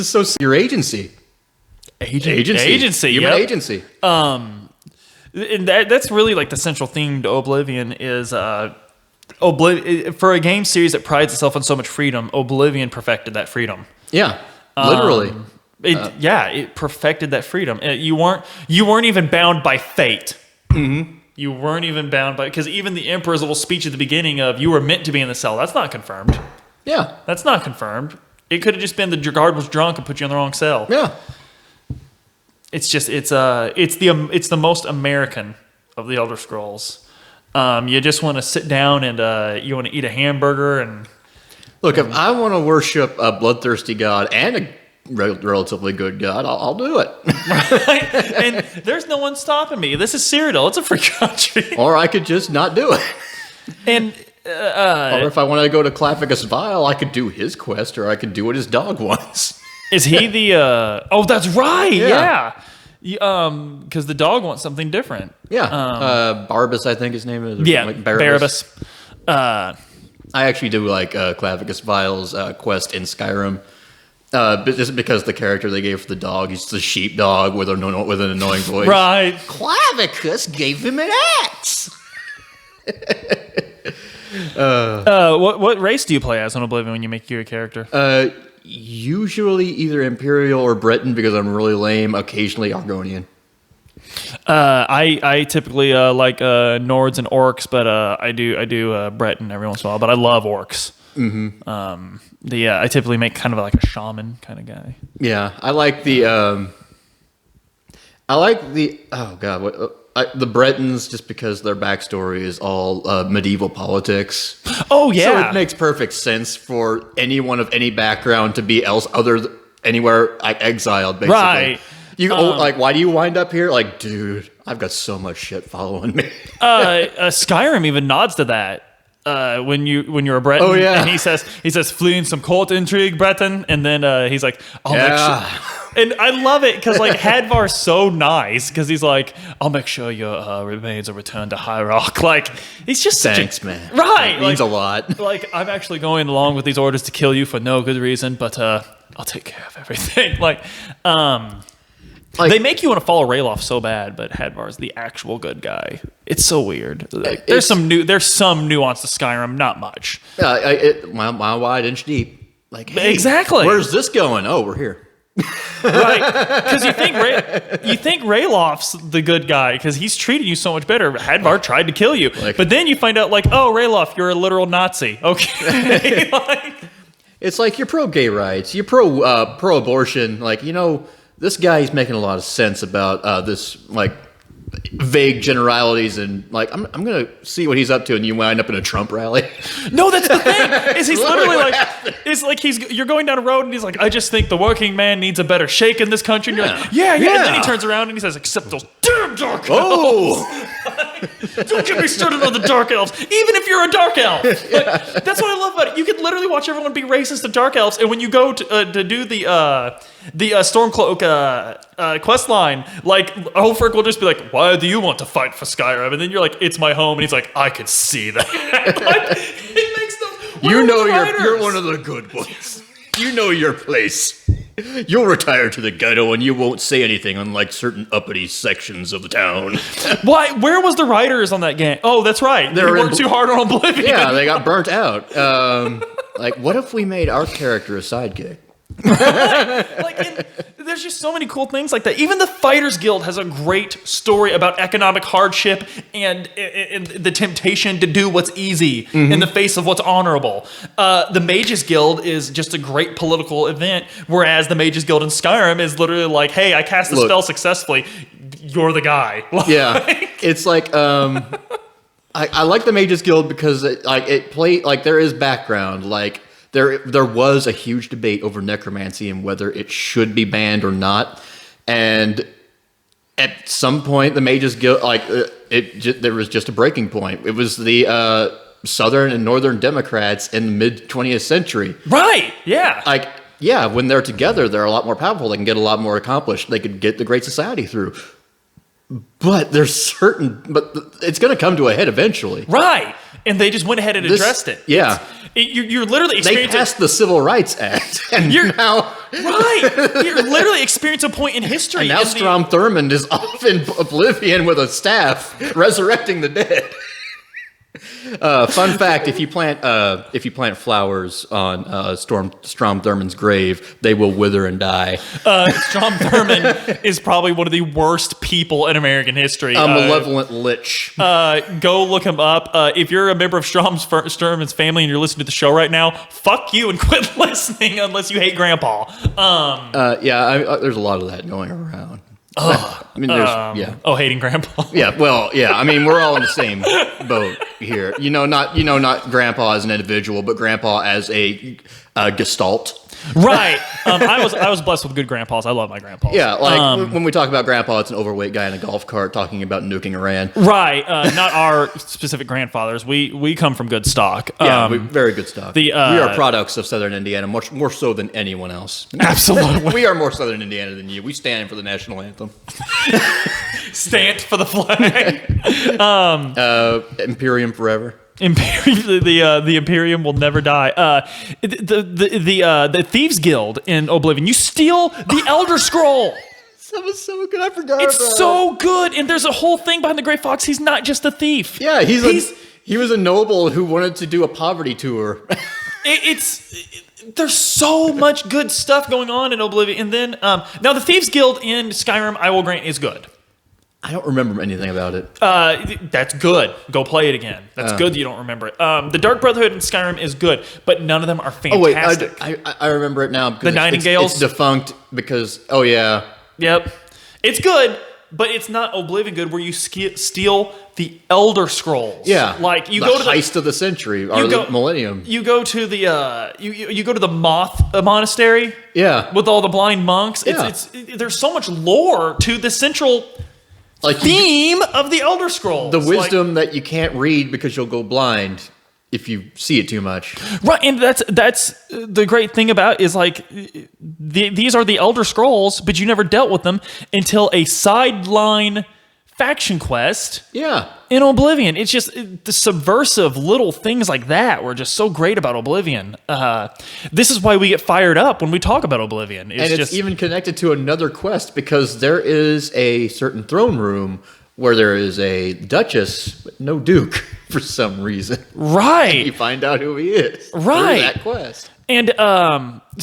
so your agency. Agency. Human agency. And that's really the central theme to Oblivion is for a game series that prides itself on so much freedom. Oblivion perfected that freedom. Yeah, literally. It perfected that freedom. You weren't even bound by fate. Mm-hmm. You weren't even bound by because even the Emperor's little speech at the beginning of you were meant to be in the cell. That's not confirmed. Yeah, that's not confirmed. It could have just been the guard was drunk and put you in the wrong cell. Yeah. It's the most American of the Elder Scrolls. You just want to sit down and you want to eat a hamburger and look. If I want to worship a bloodthirsty god and a relatively good god, I'll do it. And there's no one stopping me. This is Cyrodiil. It's a free country. Or I could just not do it. And Or if I wanted to go to Clavicus Vile, I could do his quest, or I could do what his dog wants. is he the? Oh, that's right. Yeah. Yeah. Because the dog wants something different. Yeah. Barbas, I think his name is. Yeah. Like Barabbas. I actually do like Clavicus Vile's quest in Skyrim. But just because the character they gave for the dog, he's the sheepdog with an annoying voice. Right. Clavicus gave him an axe. What race do you play as on Oblivion when you make your character? Usually either Imperial or Breton because I'm really lame. Occasionally Argonian. I typically like Nords and Orcs, but I do Breton every once in a while. But I love Orcs. Mm-hmm. I typically make kind of like a shaman kind of guy. Yeah, I like the the Bretons just because their backstory is all medieval politics. Oh yeah, so it makes perfect sense for anyone of any background to be anywhere like exiled. Basically, right? Why do you wind up here? Like, dude, I've got so much shit following me. Skyrim even nods to that. When you're a Breton, and he says fleeing some court intrigue, Breton, and then he's like, I'll make sure. And I love it because like Hadvar's so nice because he's like, I'll make sure your remains are returned to High Rock. Like he's just thanks, man. Right, it means a lot. Like I'm actually going along with these orders to kill you for no good reason, but I'll take care of everything. Like they make you want to follow Ralof so bad, but Hadvar's the actual good guy. It's so weird. Like, there's some nuance to Skyrim, not much. Mile wide, inch deep. Like hey, exactly. Where's this going? Oh, we're here. Right, because you think Ralof's the good guy because he's treated you so much better. Hadvar tried to kill you, but then you find out like, oh, Ralof, you're a literal Nazi. Okay, it's like you're pro gay rights, you're pro abortion. Like this guy's making a lot of sense about this like vague generalities and like I'm gonna see what he's up to, and you wind up in a Trump rally. No, that's the thing. Is he's literally like you're going down a road and he's like, I just think the working man needs a better shake in this country. And you're like, yeah. And then he turns around and he says, except those damn dark elves. Oh, don't get me started on the dark elves. Even if you're a dark elf, that's what I love about it. You can literally watch everyone be racist to dark elves, and when you go to do the Stormcloak quest line, like Ulfric will just be like, why do you want to fight for Skyrim? And then you're like, it's my home, and he's like, I could see that. Like, it makes those. You're one of the good ones. You know your place. You'll retire to the ghetto and you won't say anything, unlike certain uppity sections of the town. Why? Where was the writers on that game? Oh, that's right. They worked too hard on Oblivion. Yeah, they got burnt out. Like, what if we made our character a sidekick? There's just so many cool things like that. Even the Fighters Guild has a great story about economic hardship and the temptation to do what's easy in the face of what's honorable. The Mages Guild is just a great political event, whereas the Mages Guild in Skyrim is literally like, hey, I cast a spell successfully. You're the guy. Yeah. It's like... I like the Mages Guild because there is background. Like there was a huge debate over necromancy and whether it should be banned or not. And at some point, the Mages Guild there was just a breaking point. It was the Southern and Northern Democrats in the mid 20th century. Right. Yeah. When they're together, they're a lot more powerful. They can get a lot more accomplished. They could get the Great Society through. But it's going to come to a head eventually. Right. And they just went ahead and addressed it. Yeah. You're literally experiencing... They passed the Civil Rights Act. And now... Right. You're literally experiencing a point in history. And now Strom Thurmond is off in Oblivion with a staff, resurrecting the dead. Fun fact: if you plant flowers on Strom Thurmond's grave, they will wither and die. Strom Thurmond is probably one of the worst people in American history. A malevolent lich. Go look him up. If you're a member of Strom Thurmond's family and you're listening to the show right now, fuck you and quit listening unless you hate Grandpa. There's a lot of that going around. Hating Grandpa. Yeah, well, yeah. I mean, we're all in the same boat here. Not Grandpa as an individual, but Grandpa as a Gestalt. Right. I was blessed with good grandpas. I love my grandpas. Yeah, like when we talk about grandpa, it's an overweight guy in a golf cart talking about nuking Iran. Right. Not our specific grandfathers. We come from good stock. Yeah, very good stuff. We are products of Southern Indiana, much more so than anyone else. Absolutely. We are more Southern Indiana than you. We stand for the national anthem. Stand for the flag. Imperium forever. Imperium, the Imperium will never die. The Thieves Guild in Oblivion. You steal the Elder Scroll. That was so good. I forgot. It's so good, and there's a whole thing behind the Gray Fox. He's not just a thief. Yeah, he was a noble who wanted to do a poverty tour. There's so much good stuff going on in Oblivion, and then now the Thieves Guild in Skyrim, I will grant, is good. I don't remember anything about it. That's good. Go play it again. That's good that you don't remember it. The Dark Brotherhood in Skyrim is good, but none of them are fantastic. Oh wait, I remember it now. The Nightingales? It's defunct because, oh yeah. Yep. It's good, but it's not Oblivion good where you steal the Elder Scrolls. Yeah. Like you the go to heist of the century or the millennium. You go to the you go to the Moth Monastery. Yeah. With all the blind monks. Yeah. There's so much lore to the central theme of the Elder Scrolls. The wisdom that you can't read because you'll go blind if you see it too much. Right, and that's the great thing about is like these are the Elder Scrolls, but you never dealt with them until a sideline faction quest. Yeah. In Oblivion. It's just the subversive little things like that were just so great about Oblivion. This is why we get fired up when we talk about Oblivion. It's even connected to another quest because there is a certain throne room where there is a duchess, but no duke for some reason. Right. And you find out who he is. Right. Through that quest. And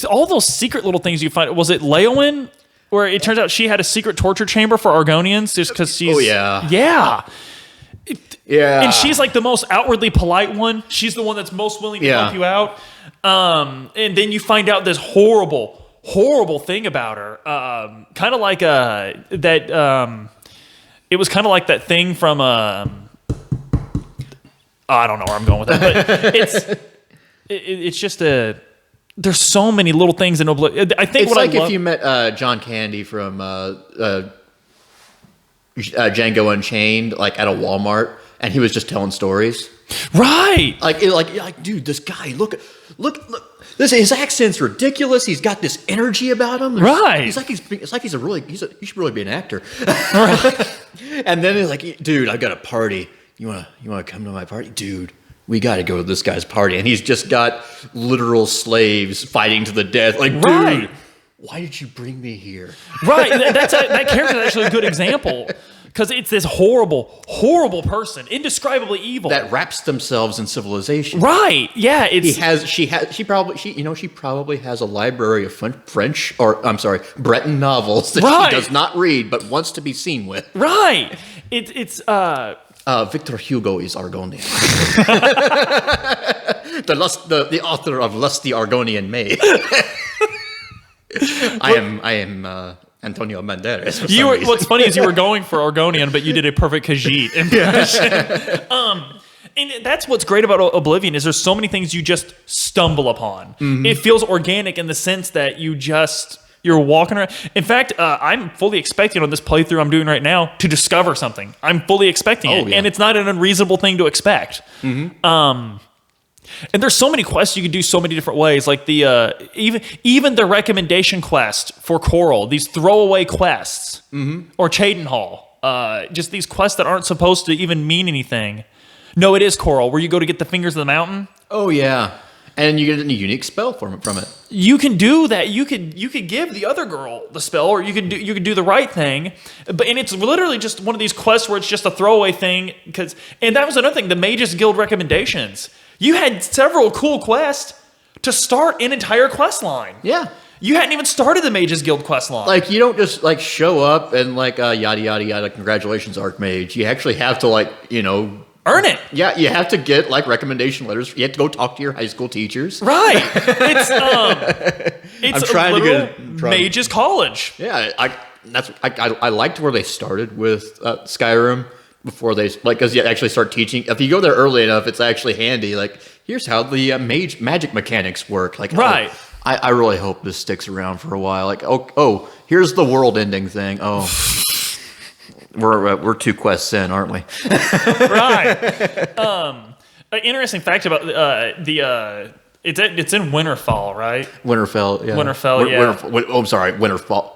all those secret little things you find. Was it Leowyn? Where it turns out she had a secret torture chamber for Argonians just because she's... Oh, yeah. Yeah. Yeah. And she's like the most outwardly polite one. She's the one that's most willing to help you out. And then you find out this horrible, horrible thing about her. Kind of like that... it was kind of like that thing from... I don't know where I'm going with that. But it's just a... There's so many little things in Oblivion. I think it's like if you met John Candy from Django Unchained, like at a Walmart, and he was just telling stories. Right. Like, dude, this guy, look. His accent's ridiculous. He's got this energy about him. Right. He should really be an actor. Right. And then he's like, dude, I've got a party. You wanna come to my party, dude? We got to go to this guy's party. And he's just got literal slaves fighting to the death. Like, dude, why did you bring me here? Right. That character is actually a good example. Because it's this horrible, horrible person, indescribably evil. That wraps themselves in civilization. Right. Yeah. She probably has a library of Breton novels that she does not read, but wants to be seen with. Right. Victor Hugo is Argonian. the author of Lusty Argonian Maid. I am Antonio Banderas. What's funny is you were going for Argonian, but you did a perfect Khajiit impression. And that's what's great about Oblivion is there's so many things you just stumble upon. Mm-hmm. It feels organic in the sense that you're walking around. In fact, I'm fully expecting on this playthrough I'm doing right now to discover something. I'm fully expecting it, and it's not an unreasonable thing to expect. Mm-hmm. And there's so many quests you can do so many different ways. Like the even the recommendation quest for Coral, these throwaway quests, or Cheydinhall, just these quests that aren't supposed to even mean anything. No, it is Coral, where you go to get the Fingers of the Mountain. Oh yeah. And you get a unique spell from it. You can do that. You could give the other girl the spell, or you could do the right thing. And it's literally just one of these quests where it's just a throwaway thing. And that was another thing. The Mages Guild recommendations. You had several cool quests to start an entire quest line. Yeah. You hadn't even started the Mages Guild quest line. Like, you don't just like show up and like yada yada yada. Congratulations, Archmage. You actually have to earn it. Yeah, you have to get like recommendation letters. You have to go talk to your high school teachers. Right. It's I'm trying to get Mages College. Yeah, I liked where they started with Skyrim before they because you actually start teaching. If you go there early enough, it's actually handy. Like here's how the magic mechanics work. Like, Right. I really hope this sticks around for a while. Like, oh, here's the world ending thing. Oh, we're 2 quests in, aren't we? Right. An interesting fact about it's in Winterfall, right? Winterfell, yeah. Winterfell, yeah. I'm sorry, Winterfall.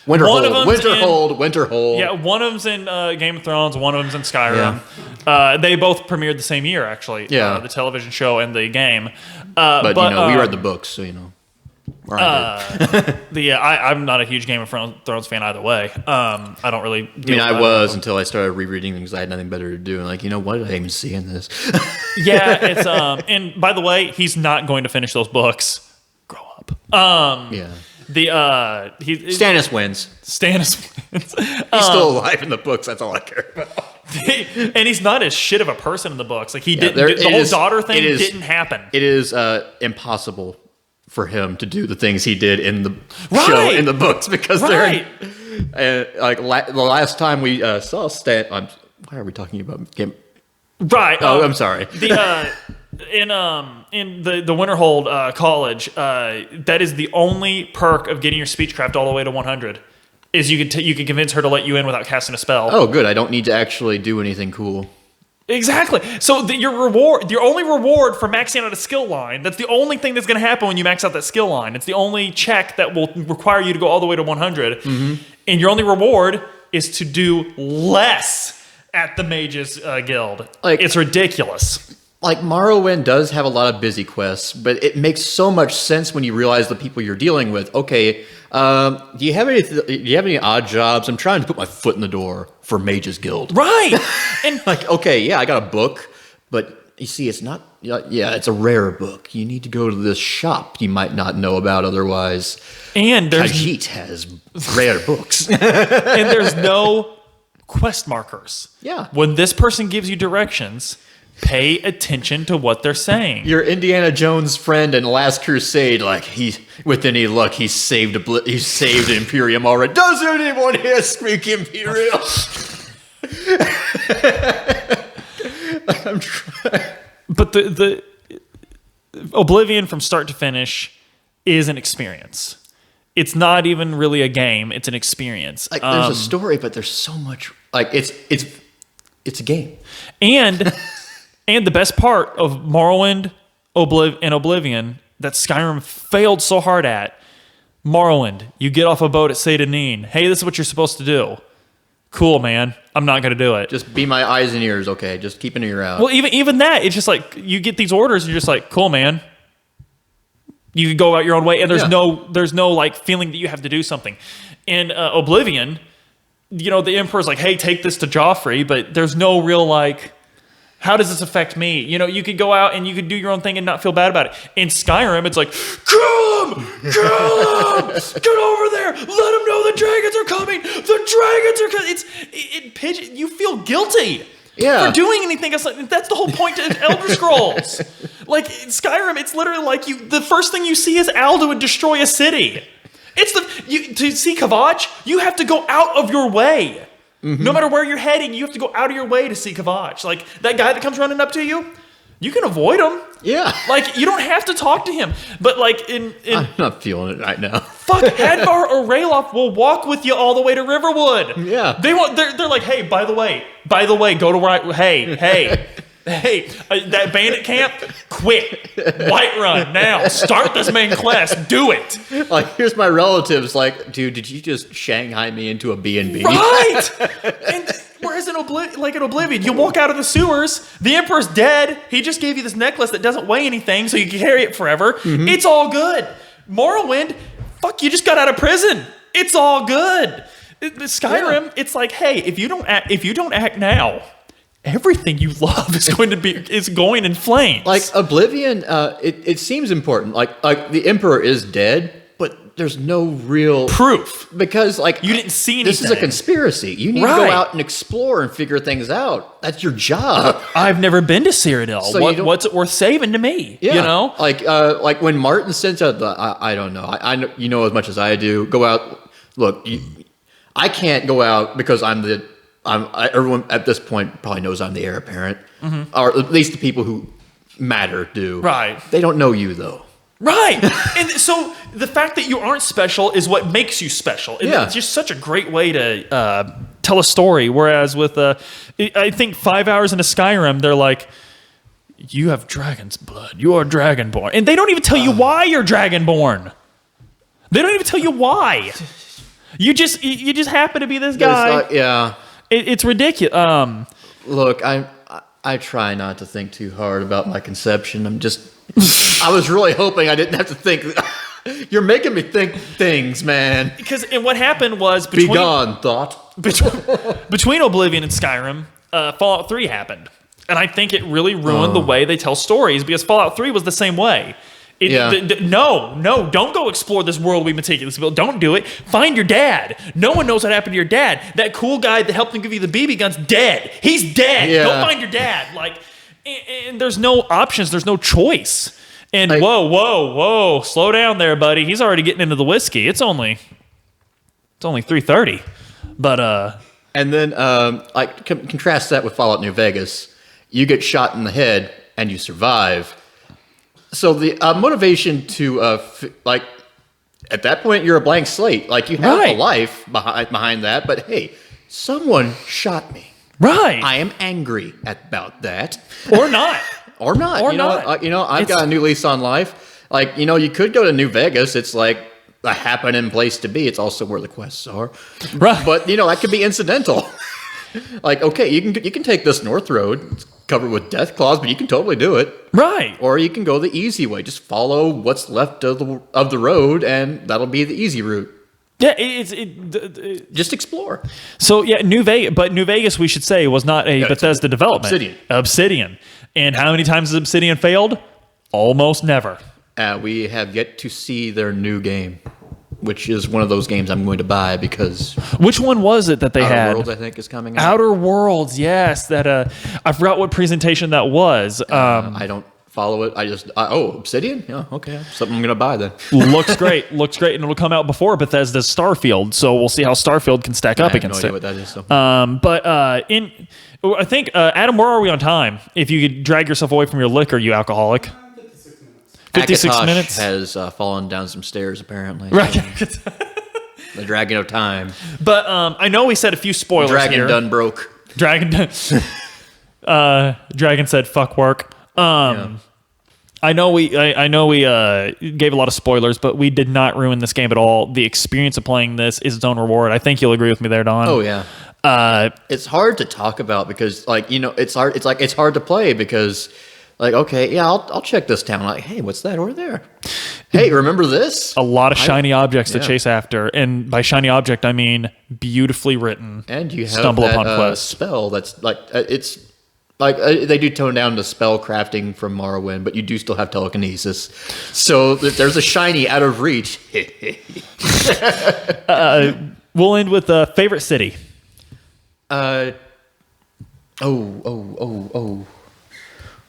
One of them's Winterhold. Yeah, one of them's in Game of Thrones, one of them's in Skyrim. They both premiered the same year, actually. Yeah. The television show and the game. But we read the books, so I'm not a huge Game of Thrones fan either way. I don't really. I was until I started rereading because I had nothing better to do. And what did I even see in this? Yeah, it's and by the way, he's not going to finish those books. Grow up. Yeah. Stannis wins. Stannis wins. He's still alive in the books. That's all I care about. And he's not as shit of a person in the books. Like the whole daughter thing didn't happen. It is impossible for him to do the things he did in the show in the books because they're the last time we saw Stan. Why are we talking about game? Right. Oh, I'm sorry. In the Winterhold college, that is the only perk of getting your speechcraft all the way to 100. Is you can convince her to let you in without casting a spell. Oh, good. I don't need to actually do anything cool. Exactly. So your only reward for maxing out a skill line, that's the only thing that's going to happen when you max out that skill line. It's the only check that will require you to go all the way to 100. Mm-hmm. And your only reward is to do less at the Mages Guild. It's ridiculous. Morrowind does have a lot of busy quests, but it makes so much sense when you realize the people you're dealing with. Okay, do you have any odd jobs? I'm trying to put my foot in the door for Mages Guild. Right. And okay, yeah, I got a book, but you see, it's not. Yeah, it's a rare book. You need to go to this shop you might not know about otherwise. And Khajiit has rare books, and there's no quest markers. Yeah. When this person gives you directions, pay attention to what they're saying. Your Indiana Jones friend in Last Crusade, with any luck, he saved Imperium already. Does anyone here speak Imperial? I'm trying. But the Oblivion from start to finish is an experience. It's not even really a game; it's an experience. There's a story, but there's so much. It's a game. And the best part of Morrowind and Oblivion that Skyrim failed so hard at, Morrowind, you get off a boat at Seyda-Neen. Hey, this is what you're supposed to do. Cool, man. I'm not going to do it. Just be my eyes and ears, okay? Just keep an ear out. Well, even that, it's just you get these orders, and you're just like, cool, man. You can go out your own way, and there's no feeling that you have to do something. In Oblivion, the Emperor's like, hey, take this to Joffrey, but there's no real how does this affect me? You could go out and you could do your own thing and not feel bad about it. In Skyrim, it's like, kill him! Get over there! Let him know the dragons are coming! The dragons are coming! You feel guilty for doing anything. That's the whole point of Elder Scrolls. In Skyrim, it's literally the first thing you see is Aldo would destroy a city. To see Kavach, you have to go out of your way. Mm-hmm. No matter where you're heading, you have to go out of your way to see Kavach. That guy that comes running up to you, you can avoid him. Yeah. You don't have to talk to him. But in I'm not feeling it right now. Fuck, Hadvar or Ralof will walk with you all the way to Riverwood. Yeah. They're like, hey, by the way, go to where hey, that bandit camp, quit. Whiterun, now. Start this main quest. Do it. Here's my relatives. Dude, did you just Shanghai me into a B&B? Right. And whereas in Oblivion, you walk out of the sewers, the Emperor's dead. He just gave you this necklace that doesn't weigh anything, so you can carry it forever. Mm-hmm. It's all good. Morrowind, fuck, you just got out of prison. It's all good. Skyrim, it's hey, if you don't act now, everything you love is going in flames. Oblivion, it seems important. The Emperor is dead, but there's no real proof because you didn't see anything. This is a conspiracy. You need to go out and explore and figure things out. That's your job. I've never been to Cyrodiil. So what's it worth saving to me? Yeah. When Martin sent out I don't know. I know, you know as much as I do. Go out. Look, I can't go out because everyone at this point probably knows I'm the heir apparent, or at least the people who matter do. Right. They don't know you though. Right. And so the fact that you aren't special is what makes you special. And Yeah. it's just such a great way to tell a story. Whereas with, I think 5 hours into Skyrim, they're like, you have dragon's blood. You are dragonborn. And they don't even tell you why you're dragonborn. They don't even tell you why. You just happen to be this guy. Yeah. It's ridiculous. Look, I try not to think too hard about my conception. I was really hoping I didn't have to think. You're making me think things, man. And what happened was Be gone, thought. between Oblivion and Skyrim, Fallout 3 happened. And I think it really ruined the way they tell stories because Fallout 3 was the same way. No, don't go explore this world we meticulously built. Don't do it. Find your dad. No one knows what happened to your dad. That cool guy that helped him give you the BB gun's dead. He's dead. Yeah. Go find your dad. And there's no options. There's no choice. And whoa, slow down there, buddy. He's already getting into the whiskey. It's only 3:30. But And then, contrast that with Fallout New Vegas. You get shot in the head and you survive. So the motivation to, at that point, you're a blank slate. Like, you have a life behind that, but hey, someone shot me. right. I am angry about that. Or not. Or not. Or you not. know, I've got a new lease on life. Like, you could go to New Vegas. It's like a happening place to be. It's also where the quests are. Right. But, that could be incidental. Like, okay, you can take this north road. It's covered with death claws, but you can totally do it. Right. Or you can go the easy way. Just follow what's left of the road, and that'll be the easy route. Yeah, Just explore. So yeah, New Vegas, we should say, was not a Bethesda development. Obsidian. And how many times has Obsidian failed? Almost never. We have yet to see their new game, which is one of those games I'm going to buy because Which one was it that they Outer had? Worlds, I think, is coming out. Outer Worlds, yes. That I forgot what presentation that was. I don't follow it. Obsidian? Yeah, okay. Something I'm going to buy then. Looks great, and it'll come out before Bethesda's Starfield. So we'll see how Starfield can stack up against I it. have no idea what that is. So. I think Adam, where are we on time? If you could drag yourself away from your liquor, you alcoholic. 56 Akatosh minutes has fallen down some stairs apparently. Right. The Dragon of Time. But I know we said a few spoilers Dragon here. done broke. Dragon said fuck work. I know we gave a lot of spoilers, but we did not ruin this game at all. The experience of playing this is its own reward. I think you'll agree with me there, Don. Oh yeah. It's hard to talk about because it's hard. It's hard to play because okay, yeah, I'll check this town. Like, hey, what's that over there? Hey, remember this? A lot of shiny objects to chase after, and by shiny object I mean beautifully written. And you have stumble that upon quest spell that's it's like they do tone down the spell crafting from Morrowind, but you do still have telekinesis. So there's a shiny out of reach. We'll end with favorite city.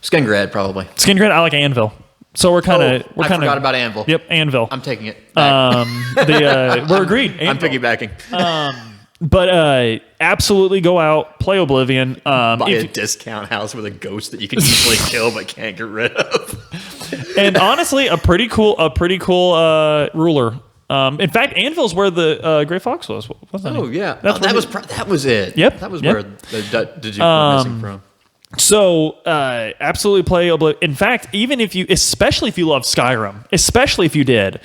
Skingrad probably. Skingrad. I like Anvil. So we're kind of I forgot about Anvil. Yep, Anvil. I'm taking it back. We're agreed. Anvil. I'm piggybacking. But absolutely go out, play Oblivion. Buy a discount house with a ghost that you can easily kill but can't get rid of. And honestly, a pretty cool ruler. In fact, Anvil's where the Gray Fox was, wasn't it? Oh yeah, that was it. Yep. That was Yep. where the Duke was missing from. So absolutely play Oblivion. In fact, especially if you love Skyrim, especially if you did,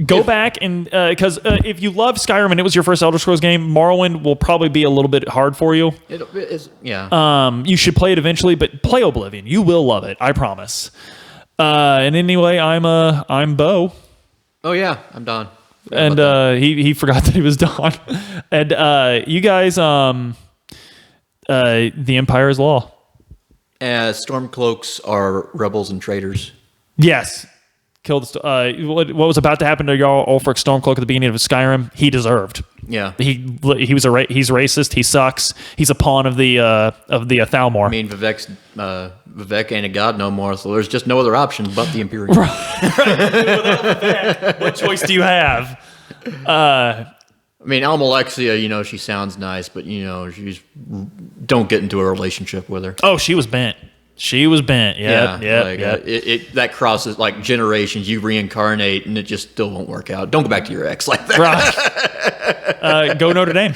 go back and because if you love Skyrim and it was your first Elder Scrolls game, Morrowind will probably be a little bit hard for you. It is, yeah. You should play it eventually, but play Oblivion. You will love it, I promise. And anyway, I'm Beau. Oh yeah, I'm Don. And he forgot that he was Don. And you guys, the Empire is law. Stormcloaks are rebels and traitors. Yes. Killed what was about to happen to y'all Ulfric Stormcloak at the beginning of Skyrim, he deserved. Yeah. He's racist, he sucks. He's a pawn of the Thalmor. I mean, Vivek ain't a god no more, so there's just no other option but the Imperium. Right. Without Vivek, what choice do you have? I mean, Almalexia, she sounds nice, but she's don't get into a relationship with her. Oh, she was bent. She was bent. Yeah. That crosses like generations. You reincarnate, and it just still won't work out. Don't go back to your ex like that. Right. Go Notre Dame.